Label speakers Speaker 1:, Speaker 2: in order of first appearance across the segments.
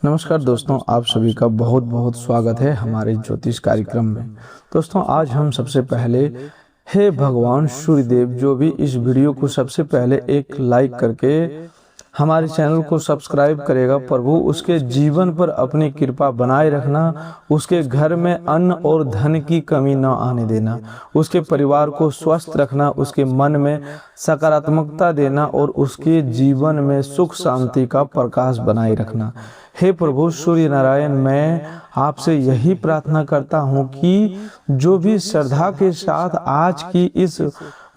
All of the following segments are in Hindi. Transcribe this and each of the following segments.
Speaker 1: नमस्कार दोस्तों, आप सभी का बहुत बहुत स्वागत है हमारे ज्योतिष कार्यक्रम में। दोस्तों, आज हम सबसे पहले हे भगवान सूर्यदेव, जो भी इस वीडियो को सबसे पहले एक लाइक करके हमारे चैनल को सब्सक्राइब करेगा, प्रभु उसके जीवन पर अपनी कृपा बनाए रखना, उसके घर में अन्न और धन की कमी न आने देना, उसके परिवार को स्वस्थ रखना, उसके मन में सकारात्मकता देना और उसके जीवन में सुख शांति का प्रकाश बनाए रखना। हे प्रभु सूर्य नारायण, मैं आपसे यही प्रार्थना करता हूँ कि जो भी श्रद्धा के साथ आज की इस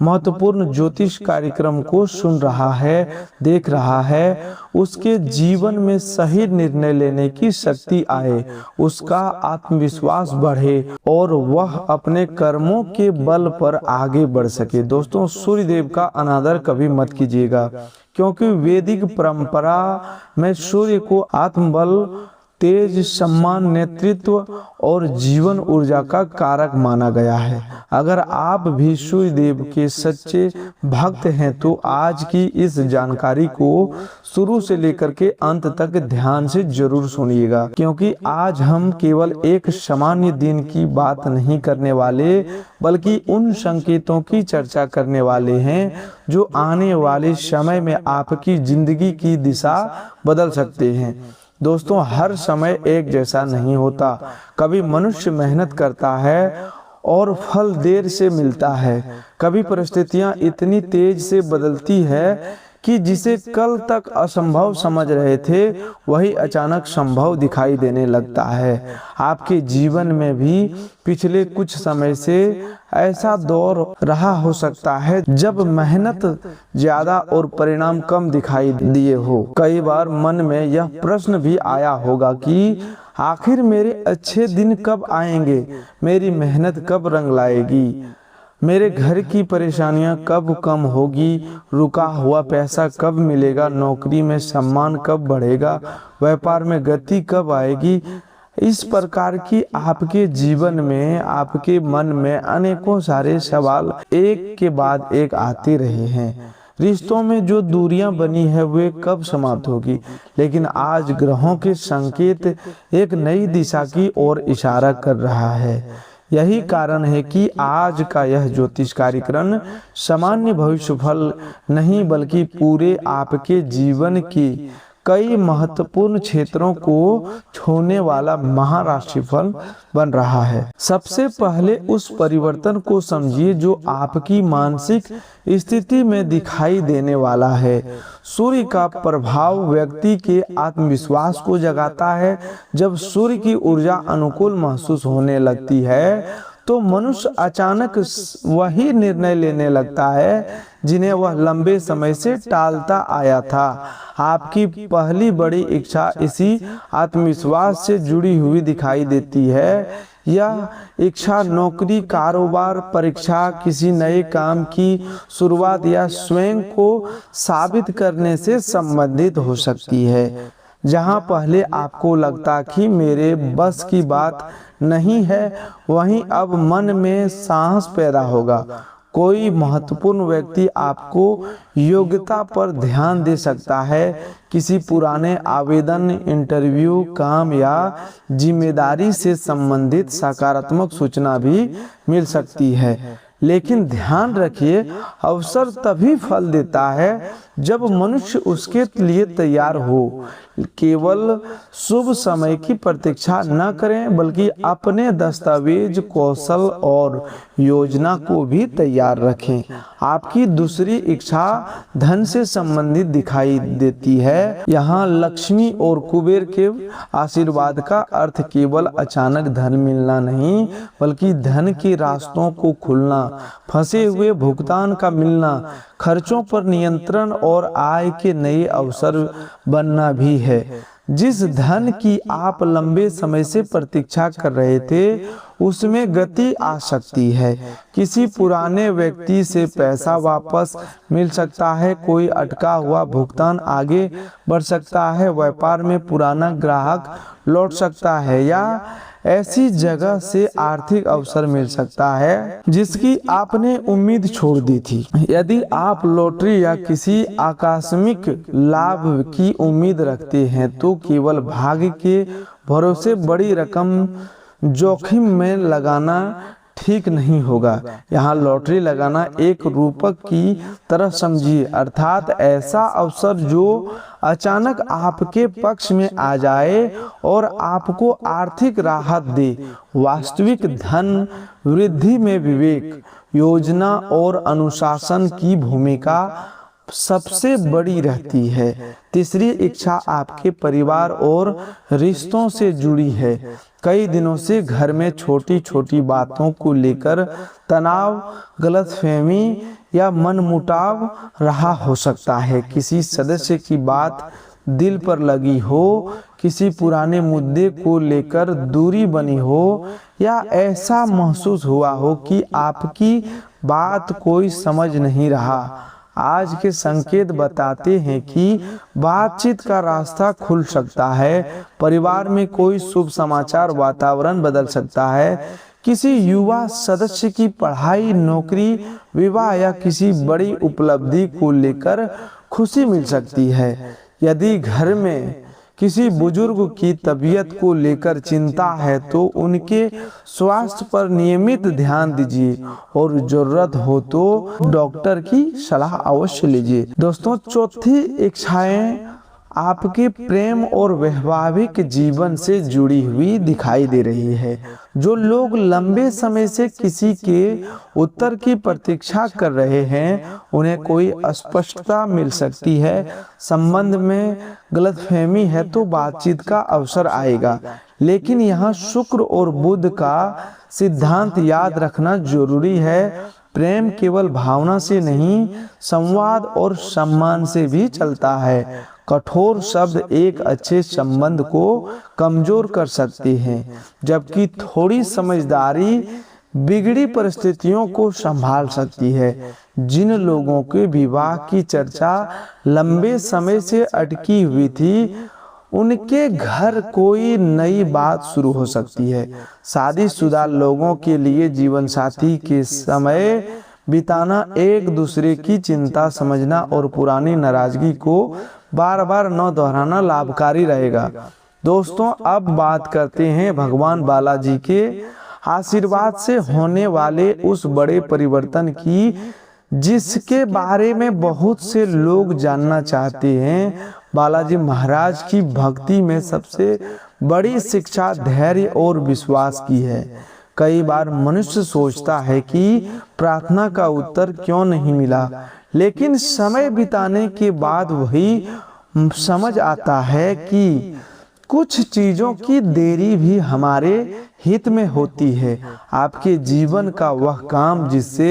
Speaker 1: महत्वपूर्ण ज्योतिष कार्यक्रम को सुन रहा है, देख रहा है, उसके जीवन में सही निर्णय लेने की शक्ति आए, उसका आत्मविश्वास बढ़े और वह अपने कर्मों के बल पर आगे बढ़ सके। दोस्तों, सूर्यदेव का अनादर कभी मत कीजिएगा, क्योंकि वैदिक परंपरा में सूर्य को आत्मबल, तेज, सम्मान, नेतृत्व और जीवन ऊर्जा का कारक माना गया है। अगर आप भी सूर्यदेव के सच्चे भक्त हैं तो आज की इस जानकारी को शुरू से लेकर के अंत तक ध्यान से जरूर सुनिएगा, क्योंकि आज हम केवल एक सामान्य दिन की बात नहीं करने वाले, बल्कि उन संकेतों की चर्चा करने वाले हैं जो आने वाले समय में आपकी जिंदगी की दिशा बदल सकते हैं। दोस्तों, हर समय एक जैसा नहीं होता। कभी मनुष्य मेहनत करता है और फल देर से मिलता है, कभी परिस्थितियां इतनी तेज से बदलती है कि जिसे कल तक असंभव समझ रहे थे वही अचानक संभव दिखाई देने लगता है। आपके जीवन में भी पिछले कुछ समय से ऐसा दौर रहा हो सकता है जब मेहनत ज्यादा और परिणाम कम दिखाई दिए हो। कई बार मन में यह प्रश्न भी आया होगा कि आखिर मेरे अच्छे दिन कब आएंगे, मेरी मेहनत कब रंग लाएगी, मेरे घर की परेशानियां कब कम होगी, रुका हुआ पैसा कब मिलेगा, नौकरी में सम्मान कब बढ़ेगा, व्यापार में गति कब आएगी। इस प्रकार की आपके जीवन में, आपके मन में अनेकों सारे सवाल एक के बाद एक आते रहे हैं। रिश्तों में जो दूरियां बनी है वे कब समाप्त होगी, लेकिन आज ग्रहों के संकेत एक नई दिशा की ओर इशारा कर रहा है। यही कारण है कि आज का यह ज्योतिष कार्यक्रम सामान्य भविष्यफल नहीं, बल्कि पूरे आपके जीवन की कई महत्वपूर्ण क्षेत्रों को छूने वाला महाराशिफल बन रहा है। सबसे पहले उस परिवर्तन को समझिए जो आपकी मानसिक स्थिति में दिखाई देने वाला है। सूर्य का प्रभाव व्यक्ति के आत्मविश्वास को जगाता है। जब सूर्य की ऊर्जा अनुकूल महसूस होने लगती है तो मनुष्य अचानक वही निर्णय लेने लगता है जिन्हें वह लंबे समय से टालता आया था। आपकी पहली बड़ी इच्छा इसी आत्मविश्वास से जुड़ी हुई दिखाई देती है। यह इच्छा नौकरी, कारोबार, परीक्षा, किसी नए काम की शुरुआत या स्वयं को साबित करने से संबंधित हो सकती है। जहां पहले आपको लगता कि मेरे बस की बात नहीं है, वहीं अब मन में साहस पैदा होगा। कोई महत्वपूर्ण व्यक्ति आपको योग्यता पर ध्यान दे सकता है। किसी पुराने आवेदन, इंटरव्यू, काम या जिम्मेदारी से संबंधित सकारात्मक सूचना भी मिल सकती है। लेकिन ध्यान रखिए, अवसर तभी फल देता है जब मनुष्य उसके लिए तैयार हो। केवल शुभ समय की प्रतीक्षा न करें, बल्कि अपने दस्तावेज, कौशल और योजना को भी तैयार रखें। आपकी दूसरी इच्छा धन से संबंधित दिखाई देती है। यहाँ लक्ष्मी और कुबेर के आशीर्वाद का अर्थ केवल अचानक धन मिलना नहीं, बल्कि धन के रास्तों को खुलना, फंसे हुए भुगतान का मिलना, खर्चों पर नियंत्रण और आय के नए अवसर बनना भी है। जिस धन की आप लंबे समय से प्रतीक्षा कर रहे थे उसमें गति आ सकती है। किसी पुराने व्यक्ति से पैसा वापस मिल सकता है, कोई अटका हुआ भुगतान आगे बढ़ सकता है, व्यापार में पुराना ग्राहक लौट सकता है या ऐसी जगह से आर्थिक अवसर मिल सकता है जिसकी आपने उम्मीद छोड़ दी थी। यदि आप लॉटरी या किसी आकस्मिक लाभ की उम्मीद रखते हैं तो केवल भाग्य के भरोसे बड़ी रकम जोखिम में लगाना ठीक नहीं होगा। यहाँ लॉटरी लगाना एक रूपक की तरह समझिए, अर्थात ऐसा अवसर जो अचानक आपके पक्ष में आ जाए और आपको आर्थिक राहत दे। वास्तविक धन वृद्धि में विवेक, योजना और अनुशासन की भूमिका सबसे बड़ी रहती है। तीसरी इच्छा आपके परिवार और रिश्तों से जुड़ी है। कई दिनों से घर में छोटी छोटी बातों को लेकर तनाव, गलतफहमी या मनमुटाव रहा हो सकता है। किसी सदस्य की बात दिल पर लगी हो, किसी पुराने मुद्दे को लेकर दूरी बनी हो या ऐसा महसूस हुआ हो कि आपकी बात कोई समझ नहीं रहा। आज के संकेत बताते हैं कि बातचीत का रास्ता खुल सकता है। परिवार में कोई शुभ समाचार, वातावरण बदल सकता है। किसी युवा सदस्य की पढ़ाई, नौकरी, विवाह या किसी बड़ी उपलब्धि को लेकर खुशी मिल सकती है। यदि घर में किसी बुजुर्ग की तबीयत को लेकर चिंता है तो उनके स्वास्थ्य पर नियमित ध्यान दीजिए और जरूरत हो तो डॉक्टर की सलाह अवश्य लीजिए। दोस्तों, चौथी इच्छाएं आपके प्रेम और वैवाहिक जीवन से जुड़ी हुई दिखाई दे रही है। जो लोग लंबे समय से किसी के उत्तर की प्रतीक्षा कर रहे हैं, उन्हें कोई अस्पष्टता मिल सकती है। संबंध में गलतफहमी है तो बातचीत का अवसर आएगा, लेकिन यहाँ शुक्र और बुध का सिद्धांत याद रखना जरूरी है। प्रेम केवल भावना से नहीं, संवाद और सम्मान से भी चलता है। कठोर शब्द एक अच्छे संबंध को कमजोर कर सकते हैं, जबकि थोड़ी समझदारी बिगड़ी परिस्थितियों को संभाल सकती है। जिन लोगों के विवाह की चर्चा लंबे समय से अटकी हुई थी, उनके घर कोई नई बात शुरू हो सकती है। शादीशुदा लोगों के लिए जीवन साथी के समय बिताना, एक दूसरे की चिंता समझना और पुरानी नाराजगी को बार बार न दोहराना लाभकारी रहेगा। दोस्तों, अब बात करते हैं भगवान बालाजी के आशीर्वाद से होने वाले उस बड़े परिवर्तन की जिसके बारे में बहुत से लोग जानना चाहते हैं। बालाजी महाराज की भक्ति में सबसे बड़ी शिक्षा धैर्य और विश्वास की है। कई बार मनुष्य सोचता है कि प्रार्थना का उत्तर क्यों नहीं मिला, लेकिन समय बिताने के बाद वही समझ आता है कि कुछ चीजों की देरी भी हमारे हित में होती है। आपके जीवन का वह काम जिससे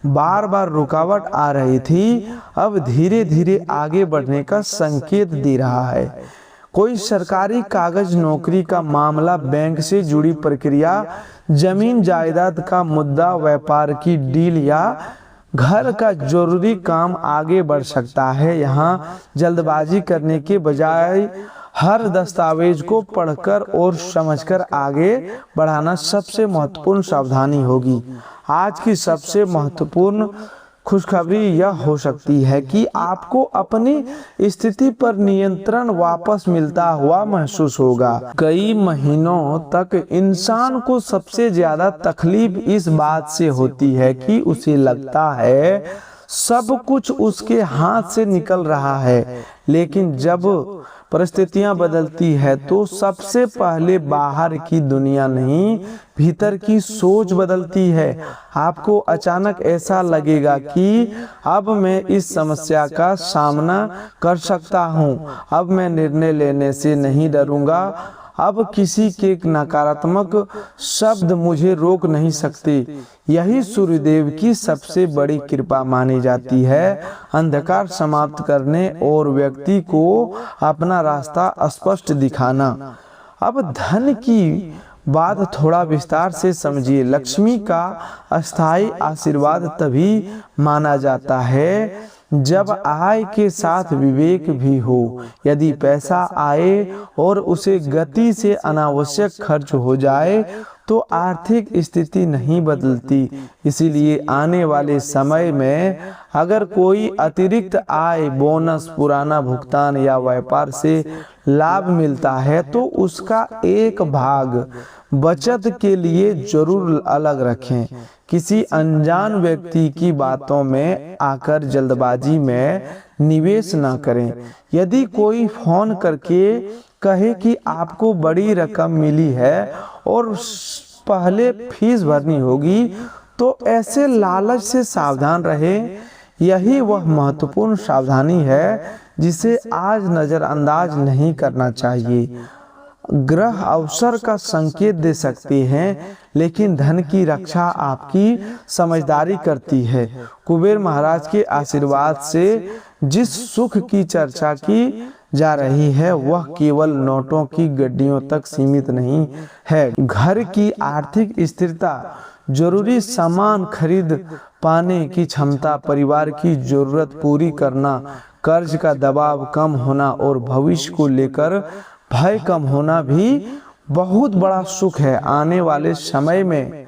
Speaker 1: बार बार रुकावट आ रही थी, अब धीरे धीरे आगे बढ़ने का संकेत दे रहा है। कोई सरकारी कागज, नौकरी का मामला, बैंक से जुड़ी प्रक्रिया, जमीन जायदाद का मुद्दा, व्यापार की डील या घर का जरूरी काम आगे बढ़ सकता है। यहाँ जल्दबाजी करने के बजाय हर दस्तावेज को पढ़कर और समझकर आगे बढ़ाना सबसे महत्वपूर्ण सावधानी होगी। आज की सबसे महत्वपूर्ण खुशखबरी यह हो सकती है कि आपको अपनी स्थिति पर नियंत्रण वापस मिलता हुआ महसूस होगा। कई महीनों तक इंसान को सबसे ज्यादा तकलीफ इस बात से होती है कि उसे लगता है सब कुछ उसके हाथ से निकल रहा है, लेकिन जब परिस्थितियां बदलती है तो सबसे पहले बाहर की दुनिया नहीं, भीतर की सोच बदलती है। आपको अचानक ऐसा लगेगा कि अब मैं इस समस्या का सामना कर सकता हूं, अब मैं निर्णय लेने से नहीं डरूंगा, अब किसी के नकारात्मक शब्द मुझे रोक नहीं सकते। यही सूर्यदेव की सबसे बड़ी कृपा मानी जाती है, अंधकार समाप्त करने और व्यक्ति को अपना रास्ता स्पष्ट दिखाना। अब धन की बात थोड़ा विस्तार से समझिए। लक्ष्मी का अस्थायी आशीर्वाद तभी माना जाता है जब आय के साथ विवेक भी हो। यदि पैसा आए और उसे गति से अनावश्यक खर्च हो जाए तो आर्थिक स्थिति नहीं बदलती। इसीलिए आने वाले समय में अगर कोई अतिरिक्त आय, बोनस, पुराना भुगतान या व्यापार से लाभ मिलता है तो उसका एक भाग बचत के लिए जरूर अलग रखें। किसी अनजान व्यक्ति की बातों में आकर जल्दबाजी में निवेश न करें। यदि कोई फोन करके कहे कि आपको बड़ी रकम मिली है और पहले फीस भरनी होगी तो ऐसे लालच से सावधान रहें। यही वह महत्वपूर्ण सावधानी है जिसे आज नजरअंदाज नहीं करना चाहिए। ग्रह अवसर का संकेत दे सकते हैं लेकिन धन की रक्षा आपकी समझदारी करती है। कुबेर महाराज के आशीर्वाद से जिस सुख की चर्चा की जा रही है वह केवल नोटों की गड्डियों तक सीमित नहीं है। घर की आर्थिक स्थिरता, जरूरी सामान खरीद पाने की क्षमता, परिवार की जरूरत पूरी करना, कर्ज का दबाव कम होना और भविष्य को लेकर भय कम होना भी बहुत बड़ा सुख है। आने वाले समय में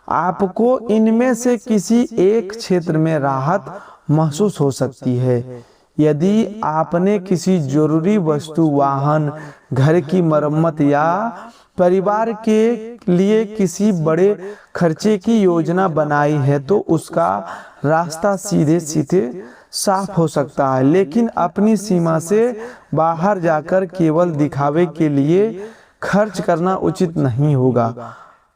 Speaker 1: आपको इनमें से किसी एक क्षेत्र में राहत महसूस हो सकती है। यदि आपने किसी जरूरी वस्तु, वाहन, घर की मरम्मत या परिवार के लिए किसी बड़े खर्चे की योजना बनाई है तो उसका रास्ता सीधे सीधे साफ हो सकता है, लेकिन अपनी सीमा से बाहर जाकर केवल दिखावे के लिए खर्च करना उचित नहीं होगा।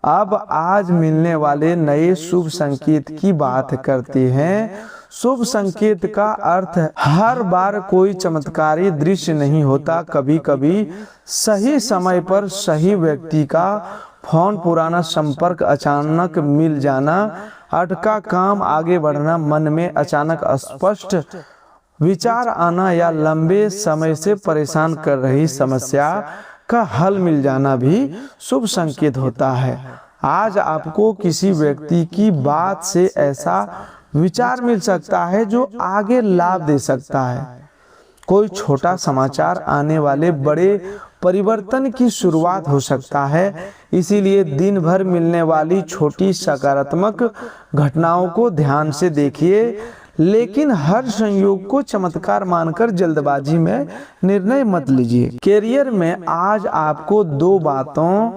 Speaker 1: अब आज मिलने वाले नए शुभ संकेत की बात करते हैं। शुभ संकेत का अर्थ हर बार कोई चमत्कारी दृश्य नहीं होता। कभी कभी सही समय पर सही व्यक्ति का फोन, पुराना संपर्क, अचानक मिल जाना, अटका काम आगे बढ़ना, मन में अचानक स्पष्ट विचार आना या लंबे समय से परेशान कर रही समस्या का हल मिल जाना भी शुभ संकेत होता है। आज आपको किसी व्यक्ति की बात से ऐसा विचार मिल सकता है जो आगे लाभ दे सकता है। कोई छोटा समाचार आने वाले बड़े परिवर्तन की शुरुआत हो सकता है। इसीलिए दिन भर मिलने वाली छोटी सकारात्मक घटनाओं को ध्यान से देखिए, लेकिन हर संयोग को चमत्कार मानकर जल्दबाजी में निर्णय मत लीजिए। करियर में आज आपको दो बातों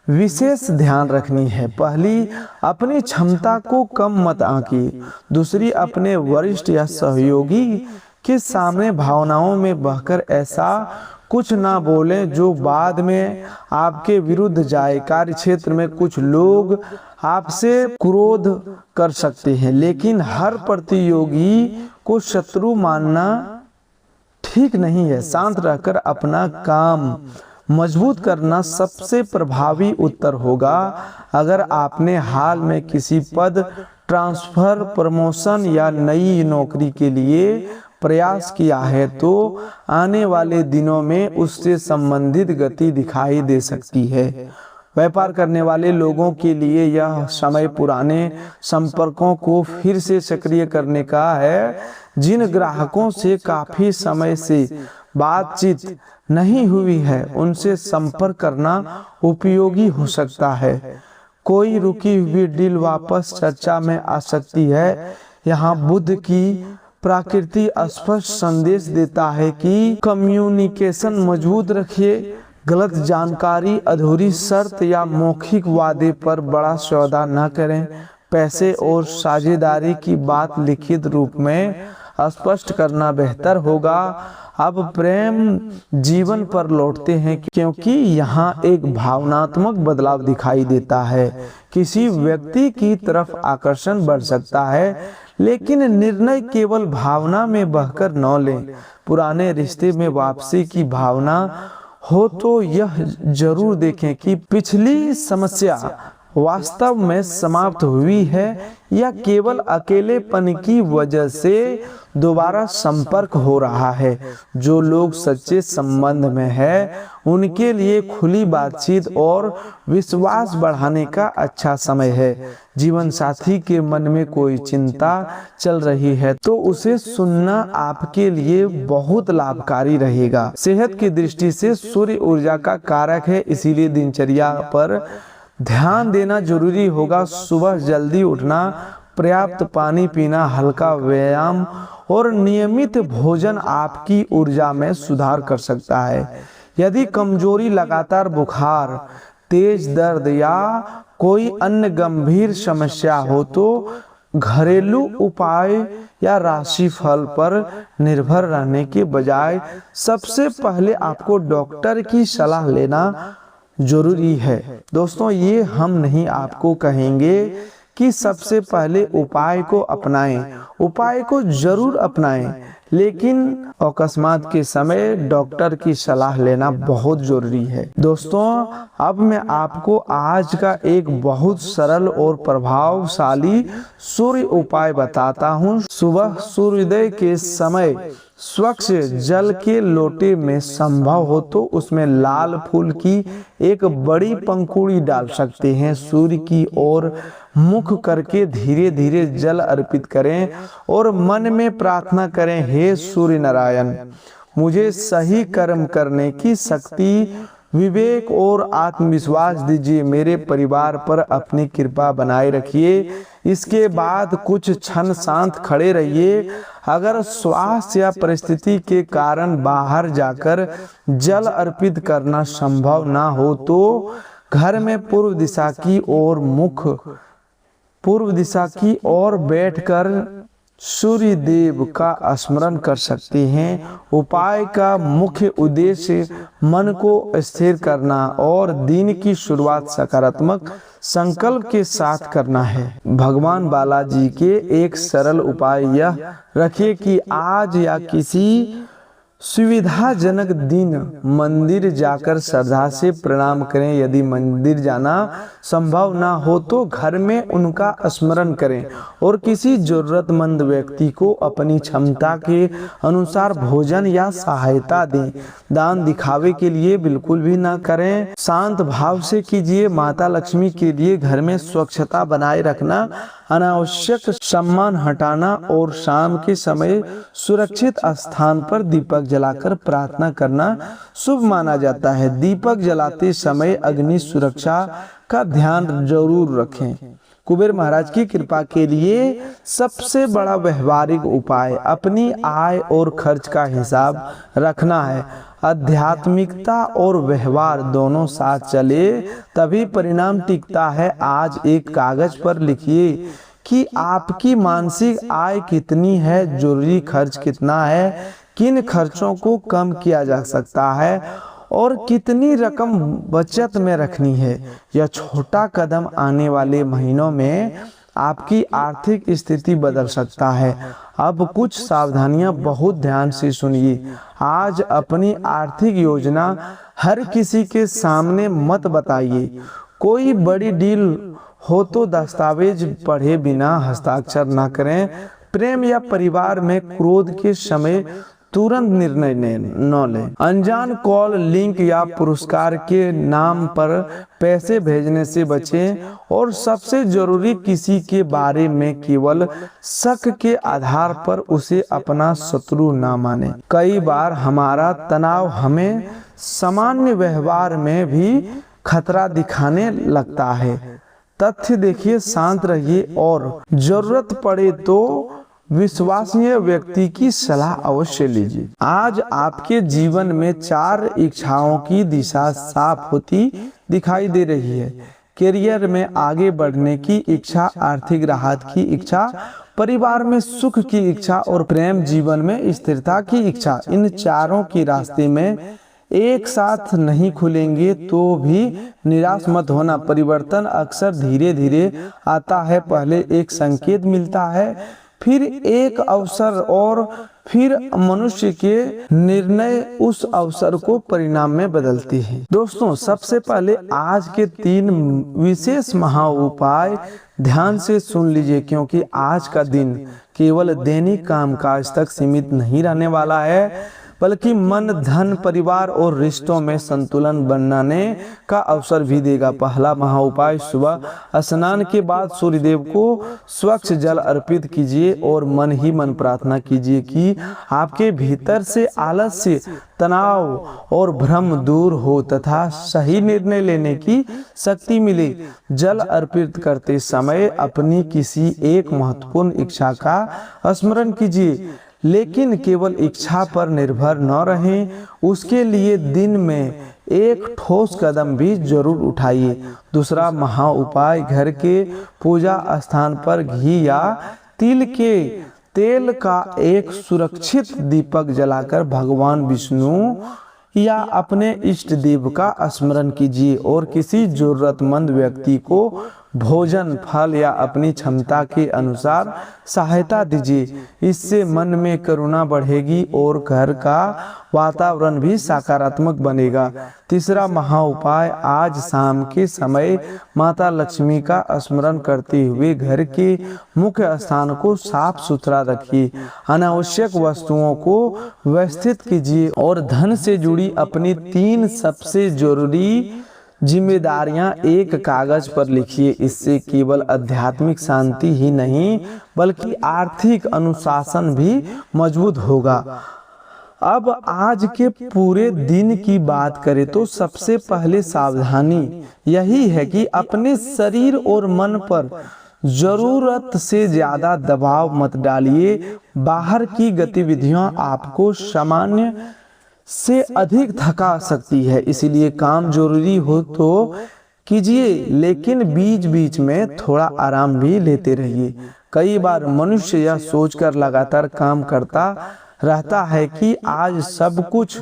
Speaker 1: विशेष ध्यान रखनी है। पहली, अपनी क्षमता को कम मत आंकिए। दूसरी, अपने वरिष्ठ या सहयोगी के सामने भावनाओं में बहकर ऐसा कुछ ना बोलें जो बाद में आपके विरुद्ध जाए। कार्य क्षेत्र में कुछ लोग आपसे क्रोध कर सकते हैं, लेकिन हर प्रतियोगी को शत्रु मानना ठीक नहीं है। शांत रहकर अपना काम मजबूत करना सबसे प्रभावी उत्तर होगा। अगर आपने हाल में किसी पद, ट्रांसफर, प्रमोशन या नई नौकरी के लिए प्रयास किया है तो आने वाले दिनों में उससे संबंधित गति दिखाई दे सकती है। व्यापार करने वाले लोगों के लिए यह समय पुराने संपर्कों को फिर से सक्रिय करने का है। जिन ग्राहकों से काफी समय से बातचीत नहीं हुई है उनसे संपर्क करना उपयोगी हो सकता है। कोई रुकी हुई डील वापस चर्चा में आ सकती है। यहाँ बुध की प्रकृति स्पष्ट संदेश देता है कि कम्युनिकेशन मजबूत रखिए। गलत जानकारी, अधूरी शर्त या मौखिक वादे पर बड़ा सौदा न करें। पैसे और साझेदारी की बात लिखित रूप में स्पष्ट करना बेहतर होगा। अब प्रेम जीवन पर लौटते हैं, क्योंकि यहाँ एक भावनात्मक बदलाव दिखाई देता है। किसी व्यक्ति की तरफ आकर्षण बढ़ सकता है, लेकिन निर्णय केवल भावना में बहकर न लें। पुराने रिश्ते में वापसी की भावना हो तो यह जरूर देखें कि पिछली समस्या वास्तव में समाप्त हुई है या केवल अकेलेपन की वजह से दोबारा संपर्क हो रहा है। जो लोग सच्चे संबंध में है उनके लिए खुली बातचीत और विश्वास बढ़ाने का अच्छा समय है। जीवन साथी के मन में कोई चिंता चल रही है तो उसे सुनना आपके लिए बहुत लाभकारी रहेगा। सेहत की दृष्टि से सूर्य ऊर्जा का कारक है, इसीलिए दिनचर्या पर ध्यान देना जरूरी होगा। सुबह जल्दी उठना, पर्याप्त पानी पीना, हल्का व्यायाम और नियमित भोजन आपकी ऊर्जा में सुधार कर सकता है। यदि कमजोरी, लगातार बुखार, तेज दर्द या कोई अन्य गंभीर समस्या हो तो घरेलू उपाय या राशिफल पर निर्भर रहने के बजाय सबसे पहले आपको डॉक्टर की सलाह लेना जरूरी है। दोस्तों, ये हम नहीं आपको कहेंगे कि सबसे पहले उपाय को अपनाएं। उपाय को जरूर अपनाएं, लेकिन अकस्मात के समय डॉक्टर की सलाह लेना बहुत जरूरी है। दोस्तों, अब मैं आपको आज का एक बहुत सरल और प्रभावशाली सूर्य उपाय बताता हूँ। सुबह सूर्योदय के समय स्वच्छ जल के लोटे में संभव हो तो उसमें लाल फूल की एक बड़ी पंखुड़ी डाल सकते हैं। सूर्य की ओर मुख करके धीरे धीरे जल अर्पित करें और मन में प्रार्थना करें, हे सूर्य नारायण, मुझे सही कर्म करने की शक्ति, विवेक और आत्मविश्वास दीजिए। मेरे परिवार पर अपनी कृपा बनाए रखिए। इसके बाद कुछ क्षण शांत खड़े रहिए। अगर स्वास्थ्य या परिस्थिति के कारण बाहर जाकर जल अर्पित करना संभव ना हो तो घर में पूर्व दिशा की ओर बैठकर सूर्य देव का स्मरण कर सकते हैं। उपाय का मुख्य उद्देश्य मन को स्थिर करना और दिन की शुरुआत सकारात्मक संकल्प के साथ करना है। भगवान बालाजी के एक सरल उपाय यह रखिए कि आज या किसी सुविधाजनक दिन मंदिर जाकर श्रद्धा से प्रणाम करें। यदि मंदिर जाना संभव ना हो तो घर में उनका स्मरण करें और किसी जरूरतमंद व्यक्ति को अपनी क्षमता के अनुसार भोजन या सहायता दें। दान दिखावे के लिए बिल्कुल भी ना करें, शांत भाव से कीजिए। माता लक्ष्मी के लिए घर में स्वच्छता बनाए रखना, अनावश्यक सामान हटाना और शाम के समय सुरक्षित स्थान पर दीपक जलाकर प्रार्थना करना शुभ माना जाता है। दीपक जलाते समय अग्नि सुरक्षा का ध्यान जरूर रखें। कुबेर महाराज की कृपा के लिए सबसे बड़ा व्यवहारिक उपाय अपनी आय और खर्च का हिसाब रखना है। आध्यात्मिकता और व्यवहार दोनों साथ चले तभी परिणाम टिकता है। आज एक कागज पर लिखिए कि आपकी मानसिक आय कितनी है, जरूरी खर्च कितना है, किन खर्चों को कम किया जा सकता है और कितनी रकम बचत में रखनी है। यह छोटा कदम आने वाले महीनों में आपकी आर्थिक स्थिति बदल सकता है। अब कुछ सावधानियां बहुत ध्यान से सुनिए। आज अपनी आर्थिक योजना हर किसी के सामने मत बताइए। कोई बड़ी डील हो तो दस्तावेज पढ़े बिना हस्ताक्षर न करें। प्रेम या परिवार में क्रोध के समय तुरंत निर्णय न लें। अनजान कॉल, लिंक या पुरस्कार के नाम पर पैसे भेजने से बचें और सबसे जरूरी, किसी के बारे में केवल शक के आधार पर उसे अपना शत्रु ना माने। कई बार हमारा तनाव हमें सामान्य व्यवहार में भी खतरा दिखाने लगता है। तथ्य देखिए, शांत रहिए और जरूरत पड़े तो विश्वसनीय व्यक्ति की सलाह अवश्य लीजिए। आज आपके जीवन में 4 इच्छाओं की दिशा साफ होती दिखाई दे रही है। करियर में आगे बढ़ने की इच्छा, आर्थिक राहत की इच्छा, परिवार में सुख की इच्छा और प्रेम जीवन में स्थिरता की इच्छा। इन चारों के रास्ते में एक साथ नहीं खुलेंगे तो भी निराश मत होना। परिवर्तन अक्सर धीरे धीरे आता है। पहले एक संकेत मिलता है, फिर एक अवसर और फिर मनुष्य के निर्णय उस अवसर को परिणाम में बदलती है। दोस्तों, सबसे पहले आज के 3 विशेष महा उपाय ध्यान से सुन लीजिए, क्योंकि आज का दिन केवल दैनिक कामकाज तक सीमित नहीं रहने वाला है, बल्कि मन, धन, परिवार और रिश्तों में संतुलन बनाने का अवसर भी देगा। पहला महा उपाय, सुबह स्नान के बाद सूर्यदेव को स्वच्छ जल अर्पित कीजिए और मन ही मन प्रार्थना कीजिए कि आपके भीतर से आलस्य, तनाव और भ्रम दूर हो तथा सही निर्णय लेने की शक्ति मिले। जल अर्पित करते समय अपनी किसी एक महत्वपूर्ण इच्छा का स्मरण कीजिए, लेकिन केवल इच्छा पर निर्भर न रहें, उसके लिए दिन में एक ठोस कदम भी जरूर उठाइए। दूसरा महा उपाय, घर के पूजा स्थान पर घी या तिल के तेल का एक सुरक्षित दीपक जलाकर भगवान विष्णु या अपने इष्ट देव का स्मरण कीजिए और किसी जरूरतमंद व्यक्ति को भोजन, फल या अपनी क्षमता के अनुसार सहायता दीजिए। इससे मन में करुणा बढ़ेगी और घर का वातावरण भी सकारात्मक बनेगा। तीसरा महा उपाय, आज शाम के समय माता लक्ष्मी का स्मरण करते हुए घर के मुख्य स्थान को साफ सुथरा रखिए। अनावश्यक वस्तुओं को व्यवस्थित कीजिए और धन से जुड़ी अपनी 3 सबसे जरूरी जिम्मेदारियां एक कागज पर लिखिए। इससे केवल आध्यात्मिक शांति ही नहीं बल्कि आर्थिक अनुशासन भी मजबूत होगा। अब आज के पूरे दिन की बात करें तो सबसे पहले सावधानी यही है कि अपने शरीर और मन पर जरूरत से ज्यादा दबाव मत डालिए। बाहर की गतिविधियां आपको सामान्य से अधिक थका सकती है, इसीलिए काम जरूरी हो तो कीजिए, लेकिन बीच बीच में थोड़ा आराम भी लेते रहिए। कई बार मनुष्य यह सोचकर लगातार काम करता रहता है कि आज सब कुछ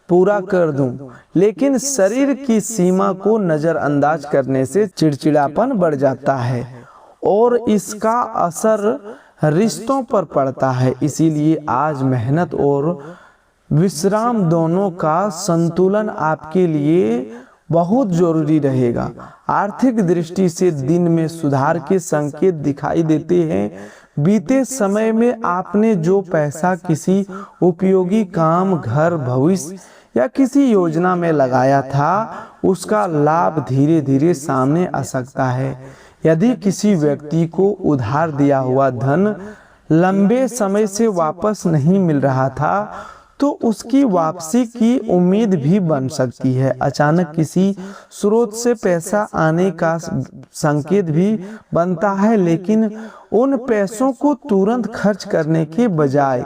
Speaker 1: पूरा कर दूं, लेकिन शरीर की सीमा को नजरअंदाज करने से चिड़चिड़ापन बढ़ जाता है और इसका असर रिश्तों पर पड़ता है। इसीलिए आज मेहनत और विश्राम दोनों का संतुलन आपके लिए बहुत जरूरी रहेगा। आर्थिक दृष्टि से दिन में सुधार के संकेत दिखाई देते हैं। बीते समय में आपने जो पैसा किसी उपयोगी काम, घर, भविष्य या किसी योजना में लगाया था, उसका लाभ धीरे धीरे सामने आ सकता है। यदि किसी व्यक्ति को उधार दिया हुआ धन लंबे समय से वापस नहीं मिल रहा था, तो उसकी वापसी की उम्मीद भी बन सकती है। अचानक किसी स्रोत से पैसा आने का संकेत भी बनता है, लेकिन उन पैसों को तुरंत खर्च करने के बजाय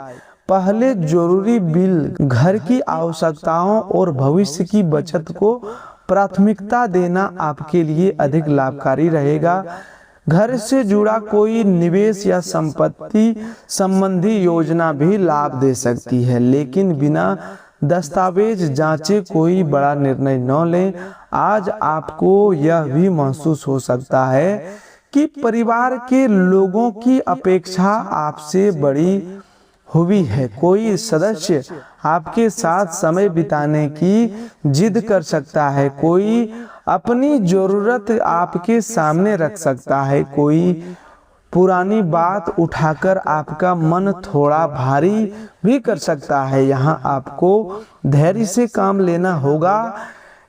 Speaker 1: पहले जरूरी बिल, घर की आवश्यकताओं और भविष्य की बचत को प्राथमिकता देना आपके लिए अधिक लाभकारी रहेगा। घर से जुड़ा कोई निवेश या संपत्ति संबंधी योजना भी लाभ दे सकती है, लेकिन बिना दस्तावेज जांचे कोई बड़ा निर्णय न लें। आज आपको यह भी महसूस हो सकता है कि परिवार के लोगों की अपेक्षा आपसे बड़ी हुई है। कोई सदस्य आपके साथ समय बिताने की जिद कर सकता है, कोई अपनी जरूरत आपके सामने रख सकता है, कोई पुरानी बात उठाकर आपका मन थोड़ा भारी भी कर सकता है। यहाँ आपको धैर्य से काम लेना होगा।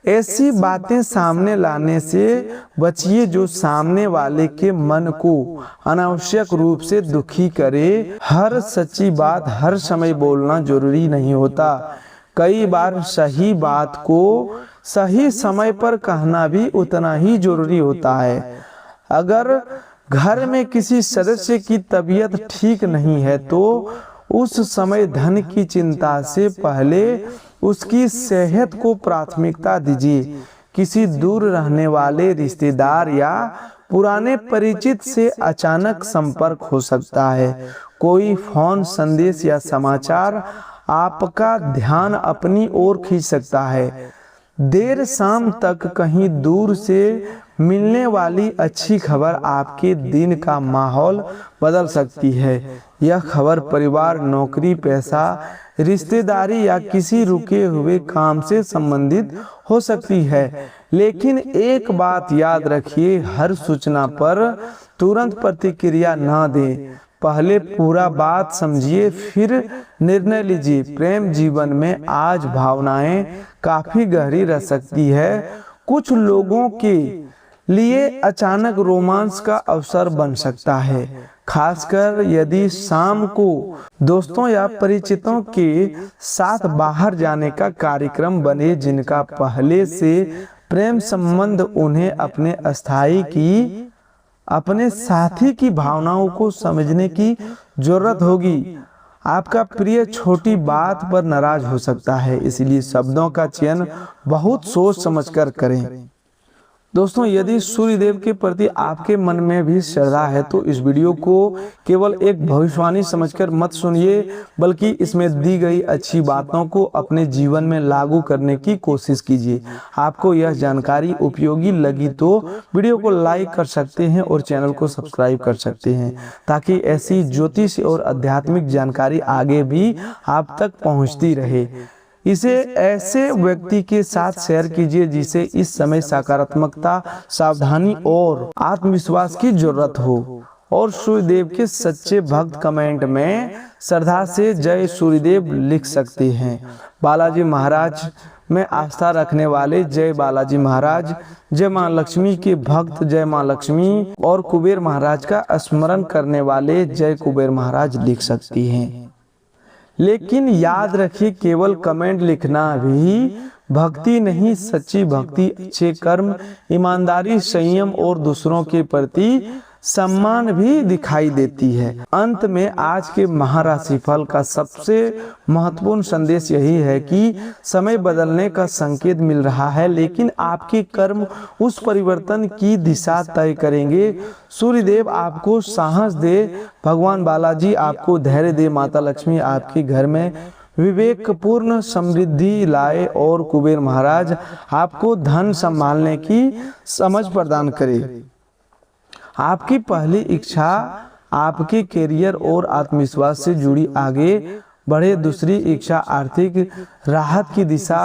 Speaker 1: ऐसी बातें सामने लाने से बचिए जो सामने वाले के मन को अनावश्यक रूप से दुखी करे। हर सच्ची बात हर समय बोलना जरूरी नहीं होता। कई बार सही बात को सही समय पर कहना भी उतना ही जरूरी होता है। अगर घर में किसी सदस्य की तबीयत ठीक नहीं है तो उस समय धन की चिंता से पहले उसकी सेहत को प्राथमिकता दीजिए। किसी दूर रहने वाले रिश्तेदार या पुराने परिचित से अचानक संपर्क हो सकता है। कोई फोन संदेश या समाचार आपका ध्यान अपनी ओर खींच सकता है। देर शाम तक कहीं दूर से मिलने वाली अच्छी खबर आपके दिन का माहौल बदल सकती है। यह खबर परिवार, नौकरी, पैसा, रिश्तेदारी या किसी रुके हुए काम से संबंधित हो सकती है। लेकिन एक बात याद रखिए, हर सूचना पर तुरंत प्रतिक्रिया न दें। पहले पूरा बात समझिए, फिर निर्णय लीजिए। प्रेम जीवन में आज भावनाएं काफी गहरी रह सकती है। कुछ लोगों के लिए अचानक रोमांस का अवसर बन सकता है, खासकर यदि शाम को दोस्तों या परिचितों के साथ बाहर जाने का कार्यक्रम बने। जिनका पहले से प्रेम संबंध, उन्हें अपने साथी की भावनाओं को समझने की जरूरत होगी। आपका प्रिय छोटी बात पर नाराज हो सकता है, इसलिए शब्दों का चयन बहुत सोच समझकर करें। दोस्तों, यदि सूर्यदेव के प्रति आपके मन में भी श्रद्धा है तो इस वीडियो को केवल एक भविष्यवाणी समझकर मत सुनिए, बल्कि इसमें दी गई अच्छी बातों को अपने जीवन में लागू करने की कोशिश कीजिए। आपको यह जानकारी उपयोगी लगी तो वीडियो को लाइक कर सकते हैं और चैनल को सब्सक्राइब कर सकते हैं, ताकि ऐसी ज्योतिष और आध्यात्मिक जानकारी आगे भी आप तक पहुँचती रहे। इसे ऐसे व्यक्ति के साथ शेयर कीजिए जिसे इस समय सकारात्मकता, सावधानी और आत्मविश्वास की जरूरत हो। और सूर्यदेव के सच्चे भक्त कमेंट में श्रद्धा से जय सूर्यदेव लिख सकते हैं। बालाजी महाराज में आस्था रखने वाले जय बालाजी महाराज, जय मां लक्ष्मी के भक्त जय मां लक्ष्मी, और कुबेर महाराज का स्मरण करने वाले जय कुबेर महाराज लिख सकती हैं। लेकिन याद रखिए, केवल कमेंट लिखना भी भक्ति नहीं, सच्ची भक्ति अच्छे कर्म, ईमानदारी, संयम और दूसरों के प्रति सम्मान भी दिखाई देती है। अंत में आज के महाराशि फल का सबसे महत्वपूर्ण संदेश यही है कि समय बदलने का संकेत मिल रहा है, लेकिन आपके कर्म उस परिवर्तन की दिशा तय करेंगे। सूर्यदेव आपको साहस दे, भगवान बालाजी आपको धैर्य दे, माता लक्ष्मी आपके घर में विवेकपूर्ण समृद्धि लाए और कुबेर महाराज आपको धन संभालने की समझ प्रदान करे। आपकी पहली इच्छा आपके करियर और आत्मविश्वास से जुड़ी आगे बढ़े, दूसरी इच्छा आर्थिक राहत की दिशा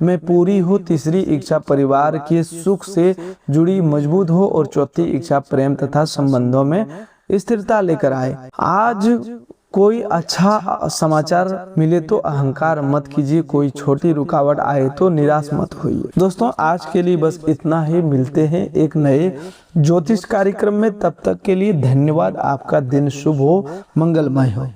Speaker 1: में पूरी हो, तीसरी इच्छा परिवार के सुख से जुड़ी मजबूत हो और चौथी इच्छा प्रेम तथा संबंधों में स्थिरता लेकर आए। आज कोई अच्छा समाचार मिले तो अहंकार मत कीजिए, कोई छोटी रुकावट आए तो निराश मत होइए। दोस्तों, आज के लिए बस इतना ही। मिलते हैं एक नए ज्योतिष कार्यक्रम में, तब तक के लिए धन्यवाद। आपका दिन शुभ हो, मंगलमय हो।